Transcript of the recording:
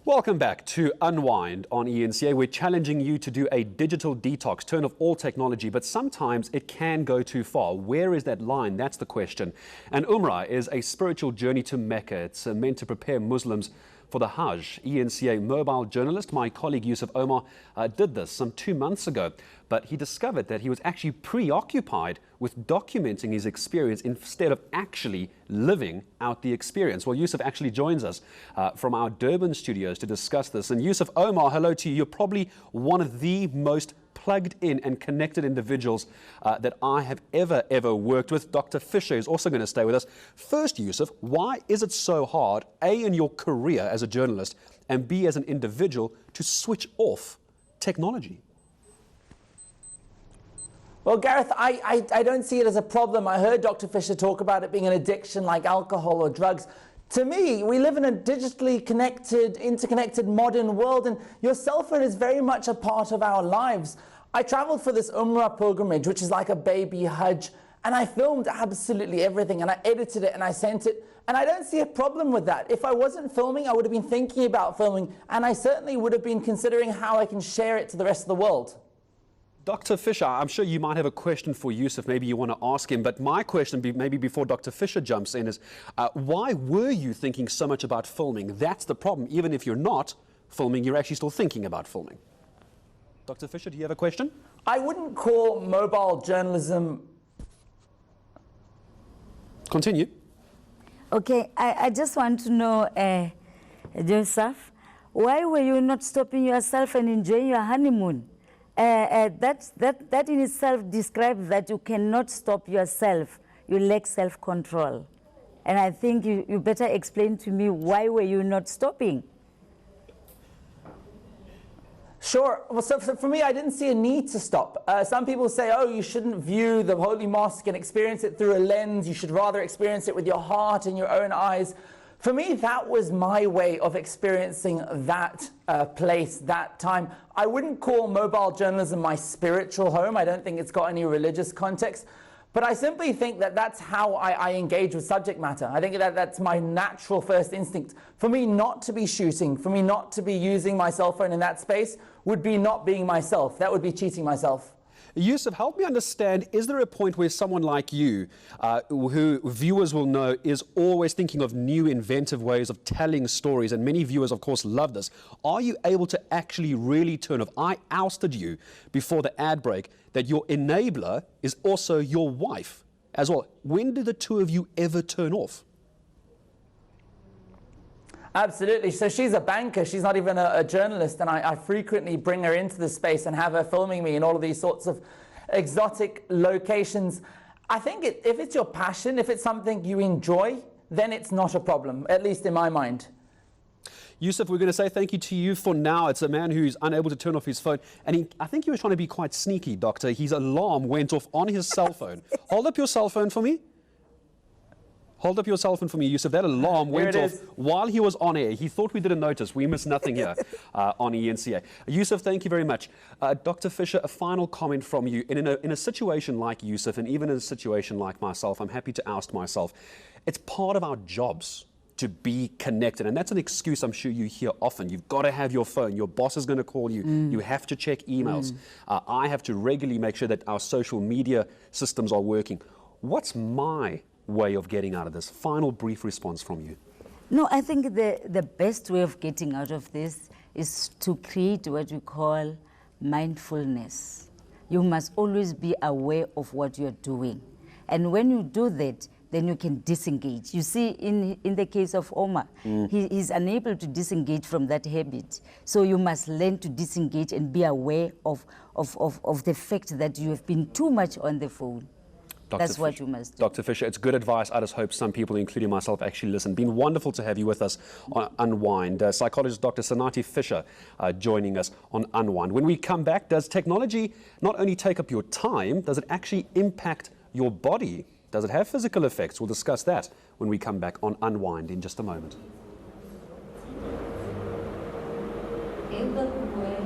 Welcome back to Unwind on ENCA. We're challenging you to do a digital detox, turn off all technology, but sometimes it can go too far. Where is that line? That's the question. And Umrah is a spiritual journey to Mecca. It's meant to prepare Muslims for the Hajj. ENCA mobile journalist, my colleague Yusuf Omar, did this some 2 months ago, but he discovered that he was actually preoccupied with documenting his experience instead of actually living out the experience. Well, Yusuf actually joins us from our Durban studios to discuss this. And Yusuf Omar, hello to you. You're probably one of the most plugged in and connected individuals that I have ever worked with. Dr. Fisher is also going to stay with us. First, Yusuf, why is it so hard, A, in your career as a journalist, and B, as an individual, to switch off technology? Well, Gareth, I don't see it as a problem. I heard Dr. Fisher talk about it being an addiction like alcohol or drugs. To me, we live in a digitally connected, interconnected modern world, and your cell phone is very much a part of our lives. I traveled for this Umrah pilgrimage, which is like a baby Hajj, and I filmed absolutely everything, and I edited it, and I sent it, and I don't see a problem with that. If I wasn't filming, I would have been thinking about filming, and I certainly would have been considering how I can share it to the rest of the world. Dr. Fisher, I'm sure you might have a question for Yusuf, maybe you want to ask him, but my question, maybe before Dr. Fisher jumps in, is why were you thinking so much about filming? That's the problem. Even if you're not filming, you're actually still thinking about filming. Dr. Fisher, do you have a question? I wouldn't call mobile journalism... Continue. Okay, I just want to know, Yusuf, why were you not stopping yourself and enjoying your honeymoon? That in itself describes that you cannot stop yourself. You lack self-control. And I think you better explain to me, why were you not stopping? Sure. Well, so for me, I didn't see a need to stop. Some people say, oh, you shouldn't view the Holy Mosque and experience it through a lens. You should rather experience it with your heart and your own eyes. For me, that was my way of experiencing that place, that time. I wouldn't call mobile journalism my spiritual home. I don't think it's got any religious context. But I simply think that that's how I engage with subject matter. I think that that's my natural first instinct. For me not to be shooting, for me not to be using my cell phone in that space would be not being myself. That would be cheating myself. Yusuf, help me understand, is there a point where someone like you, who viewers will know is always thinking of new inventive ways of telling stories, and many viewers of course love this, are you able to actually really turn off? I ousted you before the ad break that your enabler is also your wife as well. When do the two of you ever turn off? Absolutely. So she's a banker. She's not even a journalist. And I frequently bring her into the space and have her filming me in all of these sorts of exotic locations. I think if it's your passion, if it's something you enjoy, then it's not a problem, at least in my mind. Yusuf, we're going to say thank you to you for now. It's a man who's unable to turn off his phone. And I think he was trying to be quite sneaky, Doctor. His alarm went off on his cell phone. Hold up your cell phone for me. Hold up your cell phone for me, Yusuf. That alarm went off while he was on air. He thought we didn't notice. We missed nothing here on ENCA. Yusuf, thank you very much. Dr. Fisher, a final comment from you. In a situation like Yusuf, and even in a situation like myself, I'm happy to oust myself. It's part of our jobs to be connected. And that's an excuse I'm sure you hear often. You've got to have your phone. Your boss is going to call you. You have to check emails. I have to regularly make sure that our social media systems are working. What's my way of getting out of this? Final brief response from you. No, I think the best way of getting out of this is to create what we call mindfulness. You must always be aware of what you're doing. And when you do that, then you can disengage. You see, in the case of Omar, he's unable to disengage from that habit. So you must learn to disengage and be aware of the fact that you have been too much on the phone. That's what you must do. Dr. Fisher, it's good advice. I just hope some people, including myself, actually listen. Been wonderful to have you with us on Unwind. Psychologist Dr. Sanati Fisher joining us on Unwind. When we come back, does technology not only take up your time, does it actually impact your body? Does it have physical effects? We'll discuss that when we come back on Unwind in just a moment. In the way